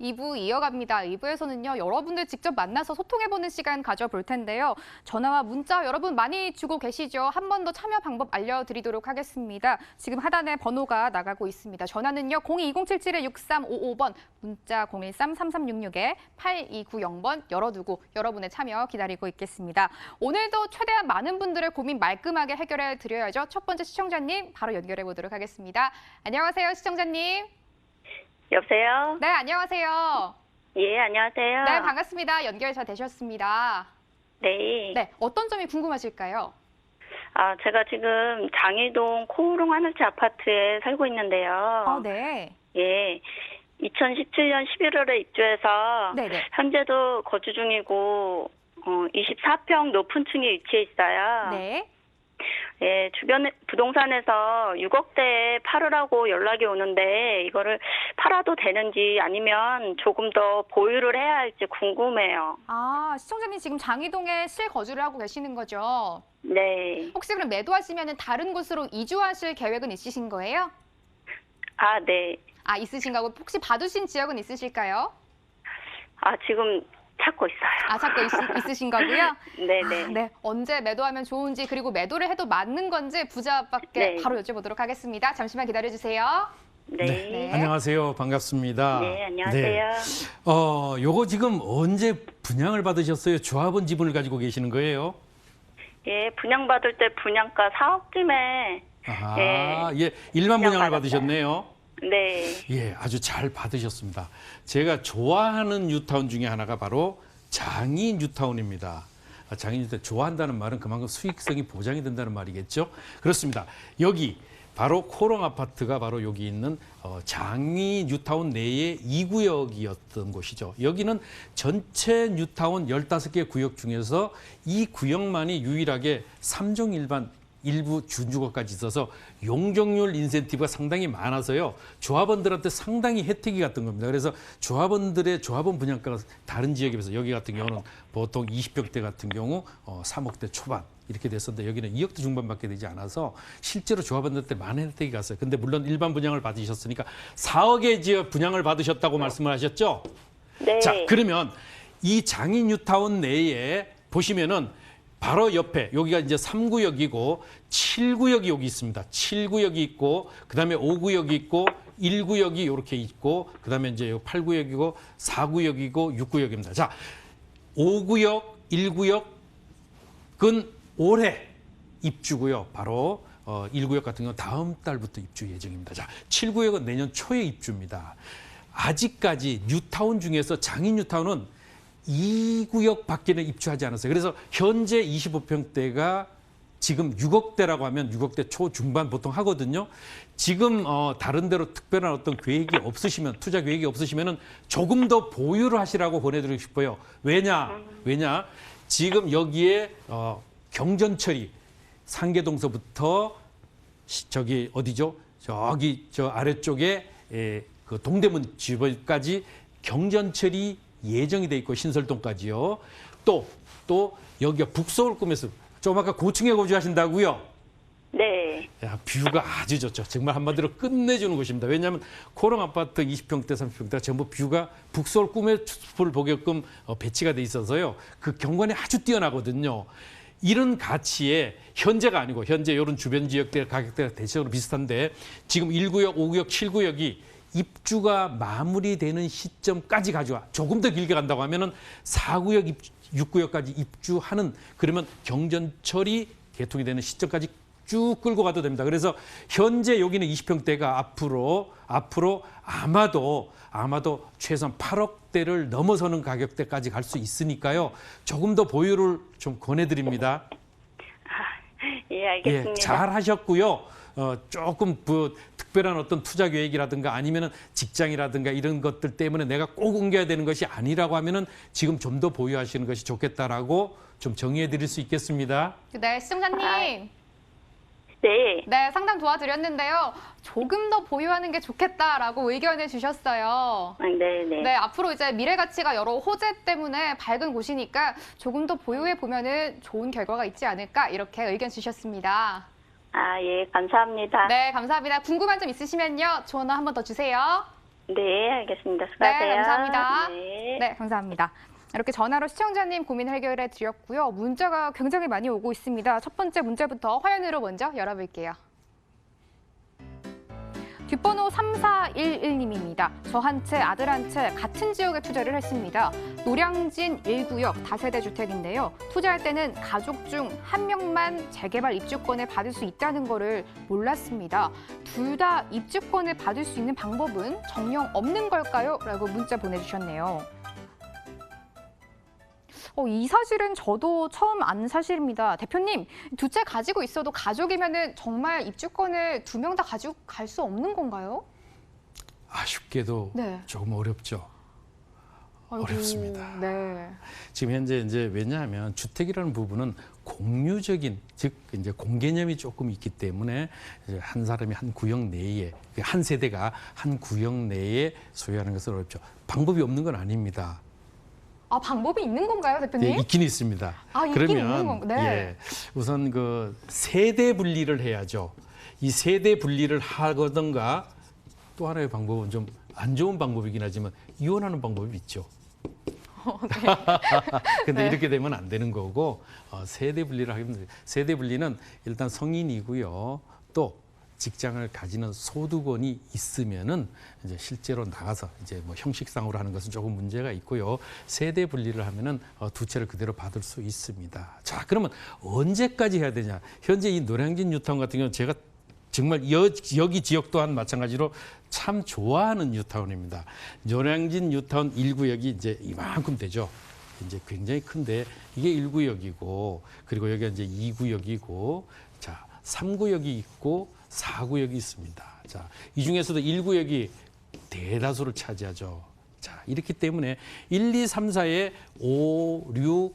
2부 이어갑니다. 2부에서는요, 여러분들 직접 만나서 소통해보는 시간 가져볼 텐데요. 전화와 문자 여러분 많이 주고 계시죠? 한 번 더 참여 방법 알려드리도록 하겠습니다. 지금 하단에 번호가 나가고 있습니다. 전화는요, 02-2077-6355번, 문자 013-3366-8290번 열어두고 여러분의 참여 기다리고 있겠습니다. 오늘도 최대한 많은 분들의 고민 말끔하게 해결해 드려야죠. 첫 번째 시청자님 바로 연결해 보도록 하겠습니다. 안녕하세요, 시청자님. 여보세요? 네, 안녕하세요. 예, 안녕하세요. 네, 반갑습니다. 연결 잘 되셨습니다. 네. 네, 어떤 점이 궁금하실까요? 제가 지금 장이동 코우롱 하늘채 아파트에 살고 있는데요. 네. 예. 2017년 11월에 입주해서 네네. 현재도 거주 중이고 24평 높은 층에 위치해 있어요. 네. 예, 주변 부동산에서 6억대에 팔으라고 연락이 오는데 이거를 팔아도 되는지 아니면 조금 더 보유를 해야 할지 궁금해요. 시청자님 지금 장이동에 실거주를 하고 계시는 거죠? 네. 혹시 그럼 매도하시면 다른 곳으로 이주하실 계획은 있으신 거예요? 네. 있으신 거고 혹시 봐두신 지역은 있으실까요? 지금 찾고 있어요. 찾고 있으신 거고요? 네네. 네, 언제 매도하면 좋은지 그리고 매도를 해도 맞는 건지 부자밖에 네. 바로 여쭤보도록 하겠습니다. 잠시만 기다려주세요. 네. 네. 안녕하세요. 반갑습니다. 네, 안녕하세요. 요거 지금 언제 분양을 받으셨어요? 조합원 지분을 가지고 계시는 거예요? 예, 분양받을 때 분양가 4억쯤에 일반 분양을 받았어요. 받으셨네요. 네. 예, 아주 잘 받으셨습니다. 제가 좋아하는 뉴타운 중에 하나가 바로 장이 뉴타운입니다. 장이 뉴타운 좋아한다는 말은 그만큼 수익성이 보장이 된다는 말이겠죠. 그렇습니다. 여기 바로 코롱 아파트가 바로 여기 있는 장이 뉴타운 내의 2구역이었던 곳이죠. 여기는 전체 뉴타운 15개 구역 중에서 이 구역만이 유일하게 3종 일반 일부 준주거까지 있어서 용적률 인센티브가 상당히 많아서요. 조합원들한테 상당히 혜택이 갔던 겁니다. 그래서 조합원들의 조합원 분양가가 다른 지역에 비해서 여기 같은 경우는 보통 20평대 같은 경우 3억대 초반 이렇게 됐었는데 여기는 2억대 중반밖에 되지 않아서 실제로 조합원들한테 많은 혜택이 갔어요. 근데 물론 일반 분양을 받으셨으니까 4억의 지역 분양을 받으셨다고 말씀을 하셨죠? 네. 자, 그러면 이 장인 뉴타운 내에 보시면은 바로 옆에 여기가 이제 3구역이고 7구역이 여기 있습니다. 7구역이 있고 그다음에 5구역이 있고 1구역이 이렇게 있고 그다음에 이제 8구역이고 4구역이고 6구역입니다. 자, 5구역, 1구역은 올해 입주고요. 바로 1구역 같은 경우는 다음 달부터 입주 예정입니다. 자, 7구역은 내년 초에 입주입니다. 아직까지 뉴타운 중에서 장인 뉴타운은 2구역 밖에는 입주하지 않았어요. 그래서 현재 25평대가 지금 6억대라고 하면 6억대 초중반 보통 하거든요. 지금 다른 데로 특별한 어떤 계획이 없으시면 투자 계획이 없으시면은 조금 더 보유를 하시라고 보내드리고 싶어요. 왜냐? 지금 여기에 경전철이 상계동서부터 저기 어디죠? 저기 저 아래쪽에 그 동대문 주변까지 경전철이 예정이 돼 있고 신설동까지요. 또 여기가 북서울 꿈에서 좀 아까 고층에 거주하신다고요? 네. 야, 뷰가 아주 좋죠. 정말 한마디로 끝내주는 곳입니다. 왜냐하면 코롱 아파트 20평대, 30평대가 전부 뷰가 북서울 꿈의 숲을 보게끔 배치가 돼 있어서요. 그 경관이 아주 뛰어나거든요. 이런 가치에 현재가 아니고 현재 이런 주변 지역들 가격대가 대체적으로 비슷한데 지금 1구역, 5구역, 7구역이 입주가 마무리되는 시점까지 가져와 조금 더 길게 간다고 하면은 4구역, 6구역까지 입주하는 그러면 경전철이 개통이 되는 시점까지 쭉 끌고 가도 됩니다. 그래서 현재 여기는 20평대가 앞으로 아마도 최소한 8억대를 넘어서는 가격대까지 갈 수 있으니까요. 조금 더 보유를 좀 권해드립니다. 예, 알겠습니다. 예, 잘 하셨고요. 조금 특별한 어떤 투자 계획이라든가 아니면은 직장이라든가 이런 것들 때문에 내가 꼭 옮겨야 되는 것이 아니라고 하면은 지금 좀 더 보유하시는 것이 좋겠다라고 좀 정의해 드릴 수 있겠습니다. 네, 시청자님. 네. 네, 상담 도와드렸는데요. 조금 더 보유하는 게 좋겠다라고 의견을 주셨어요. 네네. 네, 앞으로 이제 미래 가치가 여러 호재 때문에 밝은 곳이니까 조금 더 보유해 보면은 좋은 결과가 있지 않을까 이렇게 의견 주셨습니다. 예, 감사합니다. 네, 감사합니다. 궁금한 점 있으시면요. 전화 한 번 더 주세요. 네, 알겠습니다. 수고하세요. 네, 감사합니다. 네. 네, 감사합니다. 이렇게 전화로 시청자님 고민 해결해 드렸고요. 문자가 굉장히 많이 오고 있습니다. 첫 번째 문제부터 화면으로 먼저 열어볼게요. 뒷번호 3411님입니다. 저 한 채, 아들 한 채 같은 지역에 투자를 했습니다. 노량진 1구역 다세대 주택인데요. 투자할 때는 가족 중 한 명만 재개발 입주권을 받을 수 있다는 거를 몰랐습니다. 둘 다 입주권을 받을 수 있는 방법은 정녕 없는 걸까요? 라고 문자 보내주셨네요. 이 사실은 저도 처음 아는 사실입니다. 대표님, 두 채 가지고 있어도 가족이면은 정말 입주권을 두 명 다 가지고 갈 수 없는 건가요? 아쉽게도 네. 조금 어렵죠. 아이고, 어렵습니다. 네. 지금 현재 이제 왜냐하면 주택이라는 부분은 공유적인, 즉 이제 공개념이 조금 있기 때문에 이제 한 사람이 한 구역 내에, 한 세대가 한 구역 내에 소유하는 것은 어렵죠. 방법이 없는 건 아닙니다. 아, 방법이 있는 건가요, 대표님? 예, 있긴 있습니다. 있긴 있는 건가요? 네. 예, 우선 그 세대 분리를 해야죠. 이 세대 분리를 하거든가 또 하나의 방법은 좀 안 좋은 방법이긴 하지만 이혼하는 방법이 있죠. 근데 네. 이렇게 되면 안 되는 거고 세대 분리를 하면 돼요. 세대 분리는 일단 성인이고요. 또 직장을 가지는 소득원이 있으면은 이제 실제로 나가서 이제 뭐 형식상으로 하는 것은 조금 문제가 있고요. 세대 분리를 하면은 두 채를 그대로 받을 수 있습니다. 자, 그러면 언제까지 해야 되냐? 현재 이 노량진 뉴타운 같은 경우는 제가 정말 여기 지역 또한 마찬가지로 참 좋아하는 뉴타운입니다. 노량진 뉴타운 1구역이 이제 이만큼 되죠. 이제 굉장히 큰데 이게 1구역이고 그리고 여기가 이제 2구역이고 자, 3구역이 있고 4구역이 있습니다. 자, 이 중에서도 1구역이 대다수를 차지하죠. 자, 이렇기 때문에 1, 2, 3, 4에 5, 6,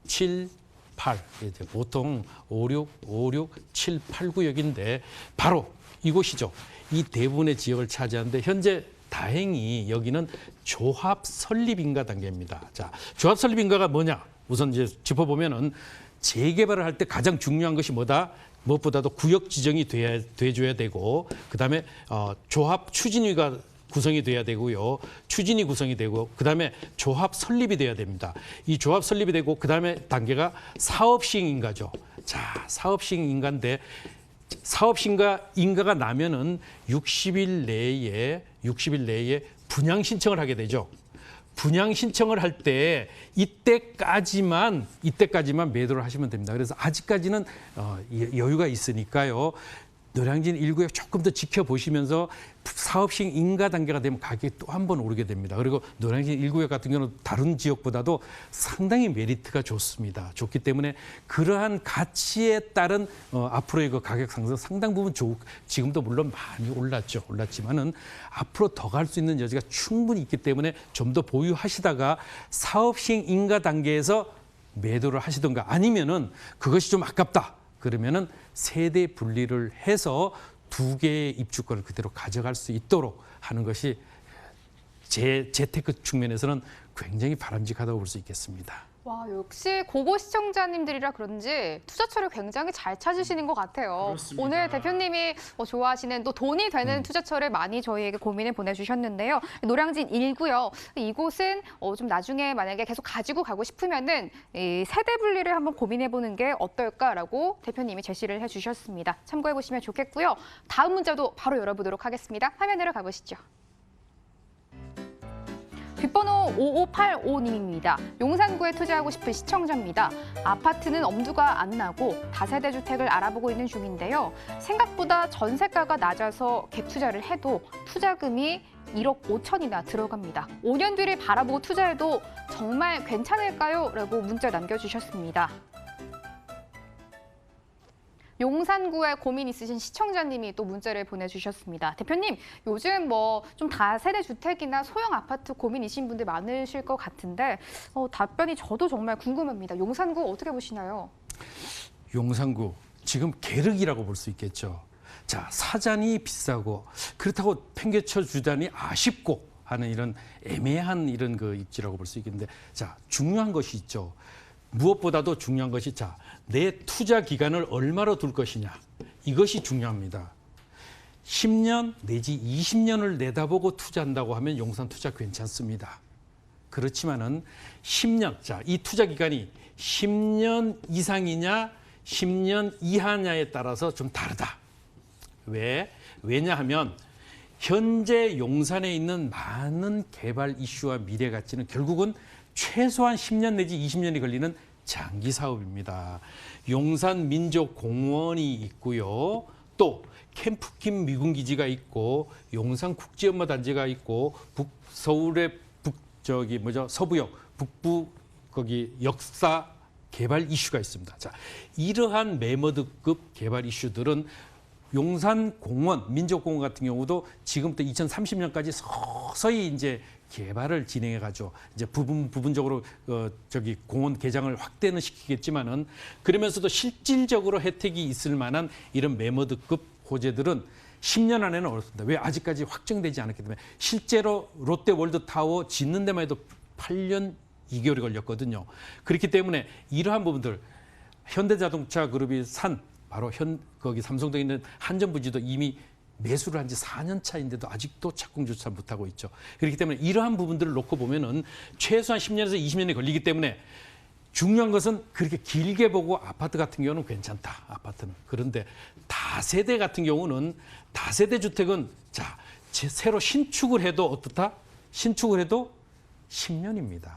7, 8. 이제 보통 5, 6, 7, 8 구역인데 바로 이곳이죠. 이 대부분의 지역을 차지하는데 현재 다행히 여기는 조합 설립 인가 단계입니다. 자, 조합 설립 인가가 뭐냐? 우선 이제 짚어보면은 재개발을 할 때 가장 중요한 것이 뭐다? 무엇보다도 구역 지정이 돼줘야 되고 그다음에 조합 추진위가 구성이 돼야 되고요. 추진이 구성이 되고 그다음에 조합 설립이 돼야 됩니다. 이 조합 설립이 되고 그다음에 단계가 사업 시행 인가죠. 자, 사업 시행 인가인데 사업 시행 인가가 나면은 60일 내에 분양 신청을 하게 되죠. 분양 신청을 할 때 이때까지만 매도를 하시면 됩니다. 그래서 아직까지는 여유가 있으니까요. 노량진 1구역 조금 더 지켜보시면서 사업 시행 인가 단계가 되면 가격이 또 한 번 오르게 됩니다. 그리고 노량진 1구역 같은 경우는 다른 지역보다도 상당히 메리트가 좋습니다. 좋기 때문에 그러한 가치에 따른 앞으로의 그 가격 상승 상당 부분 지금도 물론 많이 올랐지만은 앞으로 더 갈 수 있는 여지가 충분히 있기 때문에 좀 더 보유하시다가 사업 시행 인가 단계에서 매도를 하시던가 아니면은 그것이 좀 아깝다. 그러면은 세대 분리를 해서 두 개의 입주권을 그대로 가져갈 수 있도록 하는 것이 재테크 측면에서는 굉장히 바람직하다고 볼 수 있겠습니다. 와, 역시 고고 시청자님들이라 그런지 투자처를 굉장히 잘 찾으시는 것 같아요. 그렇습니다. 오늘 대표님이 좋아하시는 또 돈이 되는 투자처를 많이 저희에게 고민을 보내주셨는데요. 노량진 1구역 이곳은 좀 나중에 만약에 계속 가지고 가고 싶으면은 이 세대 분리를 한번 고민해보는 게 어떨까라고 대표님이 제시를 해주셨습니다. 참고해보시면 좋겠고요. 다음 문자도 바로 열어보도록 하겠습니다. 화면으로 가보시죠. 뒷번호 5585님입니다. 용산구에 투자하고 싶은 시청자입니다. 아파트는 엄두가 안 나고 다세대 주택을 알아보고 있는 중인데요. 생각보다 전세가가 낮아서 갭 투자를 해도 투자금이 1억 5천이나 들어갑니다. 5년 뒤를 바라보고 투자해도 정말 괜찮을까요? 라고 문자 남겨주셨습니다. 용산구에 고민 있으신 시청자님이 또 문자를 보내주셨습니다. 대표님, 요즘 뭐 좀 다세대 주택이나 소형 아파트 고민이신 분들 많으실 것 같은데 답변이 저도 정말 궁금합니다. 용산구 어떻게 보시나요? 용산구 지금 계륵이라고 볼 수 있겠죠. 자, 사전이 비싸고 그렇다고 팽개쳐 주다니 아쉽고 하는 이런 애매한 이런 그 입지라고 볼 수 있겠는데 자, 중요한 것이 있죠. 무엇보다도 중요한 것이 자, 내 투자 기간을 얼마로 둘 것이냐. 이것이 중요합니다. 10년 내지 20년을 내다보고 투자한다고 하면 용산 투자 괜찮습니다. 그렇지만은 10년, 자, 이 투자 기간이 10년 이상이냐, 10년 이하냐에 따라서 좀 다르다. 왜냐하면 현재 용산에 있는 많은 개발 이슈와 미래 가치는 결국은 최소한 10년 내지 20년이 걸리는 장기 사업입니다. 용산 민족공원이 있고요. 또 캠프킴 미군기지가 있고 용산 국제연마단지가 있고 서울의 서부역 북부 거기 역사 개발 이슈가 있습니다. 자, 이러한 매머드급 개발 이슈들은 용산공원, 민족공원 같은 경우도 지금부터 2030년까지 서서히 이제 개발을 진행해 가죠. 이제 부분적으로 공원 개장을 확대는 시키겠지만은 그러면서도 실질적으로 혜택이 있을 만한 이런 매머드급 호재들은 10년 안에는 어렵습니다. 왜? 아직까지 확정되지 않았기 때문에. 실제로 롯데월드타워 짓는 데만 해도 8년 2개월이 걸렸거든요. 그렇기 때문에 이러한 부분들 현대자동차 그룹이 산 바로 거기 삼성동에 있는 한전부지도 이미 매수를 한 지 4년 차인데도 아직도 착공조차 못하고 있죠. 그렇기 때문에 이러한 부분들을 놓고 보면은 최소한 10년에서 20년이 걸리기 때문에 중요한 것은 그렇게 길게 보고 아파트 같은 경우는 괜찮다. 아파트는. 그런데 다세대 같은 경우는 다세대 주택은 자, 새로 신축을 해도 어떻다? 신축을 해도 10년입니다.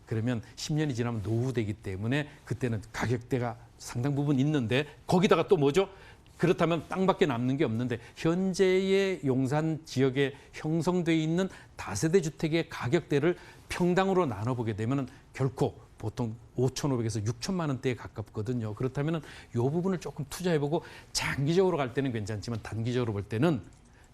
그러면 10년이 지나면 노후되기 때문에 그때는 가격대가 상당 부분 있는데 거기다가 또 뭐죠? 그렇다면 땅밖에 남는 게 없는데 현재의 용산 지역에 형성되어 있는 다세대 주택의 가격대를 평당으로 나눠보게 되면 결코 보통 5,500에서 6천만 원대에 가깝거든요. 그렇다면 이 부분을 조금 투자해보고 장기적으로 갈 때는 괜찮지만 단기적으로 볼 때는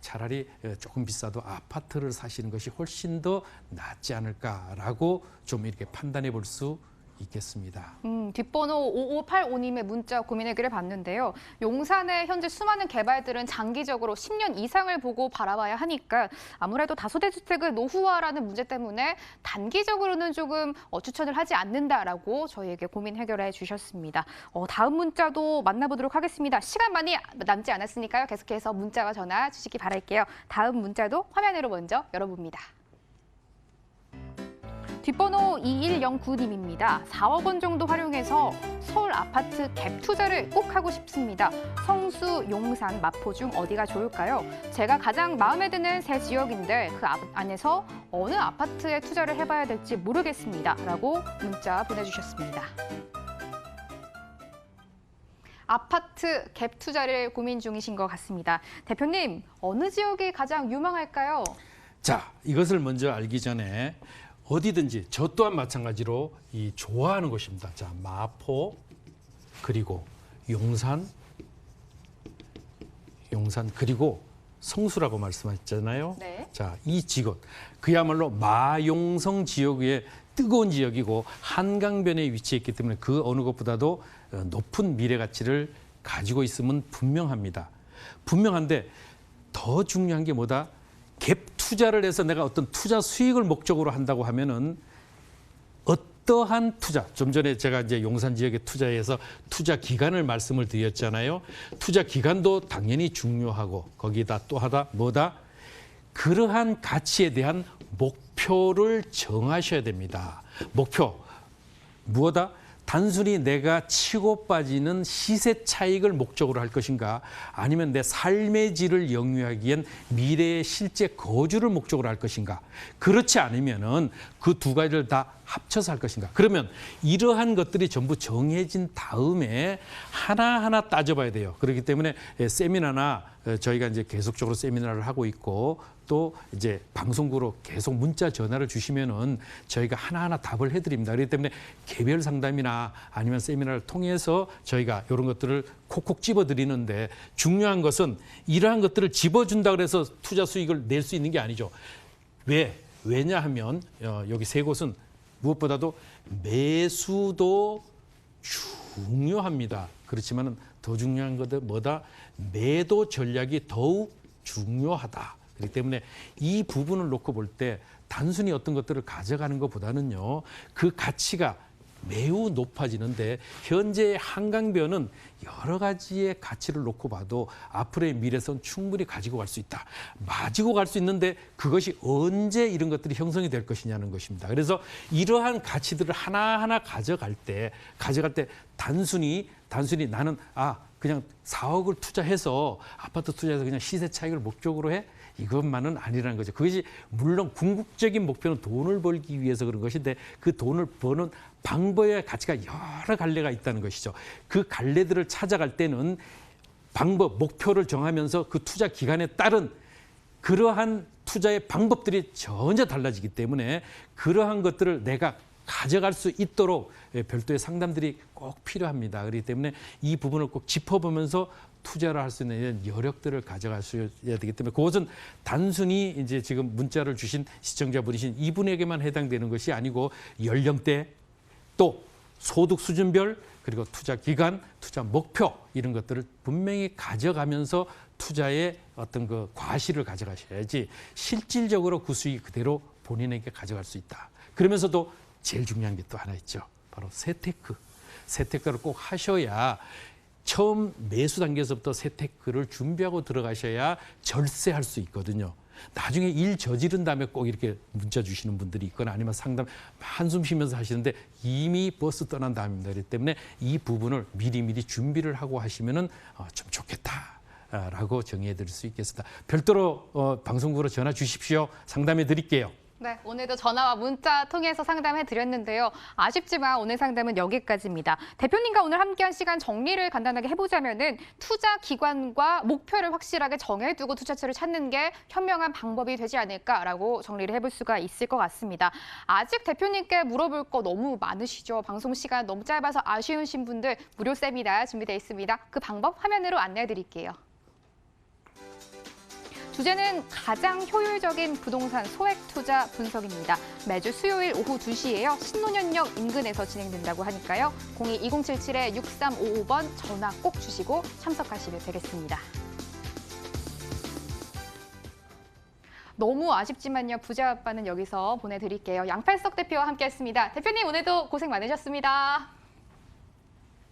차라리 조금 비싸도 아파트를 사시는 것이 훨씬 더 낫지 않을까라고 좀 이렇게 판단해 볼 수 있겠습니다. 뒷번호 5585님의 문자 고민 해결해 봤는데요. 용산의 현재 수많은 개발들은 장기적으로 10년 이상을 보고 바라봐야 하니까 아무래도 다소대 주택의 노후화라는 문제 때문에 단기적으로는 조금 추천을 하지 않는다라고 저희에게 고민 해결해 주셨습니다. 다음 문자도 만나보도록 하겠습니다. 시간 많이 남지 않았으니까요. 계속해서 문자와 전화 주시기 바랄게요. 다음 문자도 화면으로 먼저 열어봅니다. 뒷번호 2109님입니다. 4억 원 정도 활용해서 서울 아파트 갭 투자를 꼭 하고 싶습니다. 성수, 용산, 마포 중 어디가 좋을까요? 제가 가장 마음에 드는 세 지역인데 그 안에서 어느 아파트에 투자를 해봐야 될지 모르겠습니다. 라고 문자 보내주셨습니다. 아파트 갭 투자를 고민 중이신 것 같습니다. 대표님, 어느 지역이 가장 유망할까요? 자, 이것을 먼저 알기 전에 어디든지 저 또한 마찬가지로 좋아하는 곳입니다. 자, 마포 그리고 용산 그리고 성수라고 말씀하셨잖아요. 네. 자, 이 지역 그야말로 마용성 지역의 뜨거운 지역이고 한강변에 위치했기 때문에 그 어느 것보다도 높은 미래 가치를 가지고 있음은 분명합니다. 분명한데 더 중요한 게 뭐다? 갭 투자를 해서 내가 어떤 투자 수익을 목적으로 한다고 하면은 어떠한 투자, 좀 전에 제가 이제 용산 지역에 투자해서 투자 기간을 말씀을 드렸잖아요. 투자 기간도 당연히 중요하고 거기다 또 하다 뭐다? 그러한 가치에 대한 목표를 정하셔야 됩니다. 목표, 무엇다? 단순히 내가 치고 빠지는 시세 차익을 목적으로 할 것인가 아니면 내 삶의 질을 영위하기엔 미래의 실제 거주를 목적으로 할 것인가 그렇지 않으면은 그 두 가지를 다 합쳐서 할 것인가 그러면 이러한 것들이 전부 정해진 다음에 하나하나 따져봐야 돼요. 그렇기 때문에 세미나나 저희가 이제 계속적으로 세미나를 하고 있고 또 이제 방송국으로 계속 문자 전화를 주시면은 저희가 하나하나 답을 해드립니다. 그렇기 때문에 개별 상담이나 아니면 세미나를 통해서 저희가 이런 것들을 콕콕 집어드리는데 중요한 것은 이러한 것들을 집어준다 그래서 투자 수익을 낼 수 있는 게 아니죠. 왜냐하면 여기 세 곳은 무엇보다도 매수도 중요합니다. 그렇지만 더 중요한 것은 뭐다? 매도 전략이 더욱 중요하다. 그렇기 때문에 이 부분을 놓고 볼 때 단순히 어떤 것들을 가져가는 것보다는요. 그 가치가 매우 높아지는데 현재 한강변은 여러 가지의 가치를 놓고 봐도 앞으로의 미래선 충분히 가지고 갈 수 있다. 가지고 갈 수 있는데 그것이 언제 이런 것들이 형성이 될 것이냐는 것입니다. 그래서 이러한 가치들을 하나하나 가져갈 때 단순히 나는 그냥 4억을 투자해서 아파트 투자해서 그냥 시세 차익을 목적으로 해? 이것만은 아니라는 거죠. 그것이 물론 궁극적인 목표는 돈을 벌기 위해서 그런 것인데 그 돈을 버는 방법의 가치가 여러 갈래가 있다는 것이죠. 그 갈래들을 찾아갈 때는 방법, 목표를 정하면서 그 투자 기간에 따른 그러한 투자의 방법들이 전혀 달라지기 때문에 그러한 것들을 내가 가져갈 수 있도록 별도의 상담들이 꼭 필요합니다. 그렇기 때문에 이 부분을 꼭 짚어보면서 투자를 할 수 있는 여력들을 가져가셔야 되기 때문에 그것은 단순히 이제 지금 문자를 주신 시청자분이신 이분에게만 해당되는 것이 아니고 연령대 또 소득 수준별 그리고 투자 기간, 투자 목표 이런 것들을 분명히 가져가면서 투자의 어떤 그 과실을 가져가셔야지 실질적으로 그 수익 그대로 본인에게 가져갈 수 있다. 그러면서도 제일 중요한 게 또 하나 있죠. 바로 재테크. 재테크를 꼭 하셔야 처음 매수 단계에서부터 재테크를 준비하고 들어가셔야 절세할 수 있거든요. 나중에 일 저지른 다음에 꼭 이렇게 문자 주시는 분들이 있거나 아니면 상담 한숨 쉬면서 하시는데 이미 버스 떠난 다음입니다. 그렇기 때문에 이 부분을 미리미리 준비를 하고 하시면은 좀 좋겠다라고 정의해 드릴 수 있겠습니다. 별도로 방송국으로 전화 주십시오. 상담해 드릴게요. 네, 오늘도 전화와 문자 통해서 상담해 드렸는데요. 아쉽지만 오늘 상담은 여기까지입니다. 대표님과 오늘 함께한 시간 정리를 간단하게 해보자면은 투자 기관과 목표를 확실하게 정해두고 투자처를 찾는 게 현명한 방법이 되지 않을까라고 정리를 해볼 수가 있을 것 같습니다. 아직 대표님께 물어볼 거 너무 많으시죠. 방송 시간 너무 짧아서 아쉬우신 분들 무료 세미나 준비되어 있습니다. 그 방법 화면으로 안내해 드릴게요. 주제는 가장 효율적인 부동산 소액 투자 분석입니다. 매주 수요일 오후 2시에요. 신논현역 인근에서 진행된다고 하니까요. 02-2077-6355번 전화 꼭 주시고 참석하시면 되겠습니다. 너무 아쉽지만요. 부자 아빠는 여기서 보내드릴게요. 양팔석 대표와 함께했습니다. 대표님 오늘도 고생 많으셨습니다.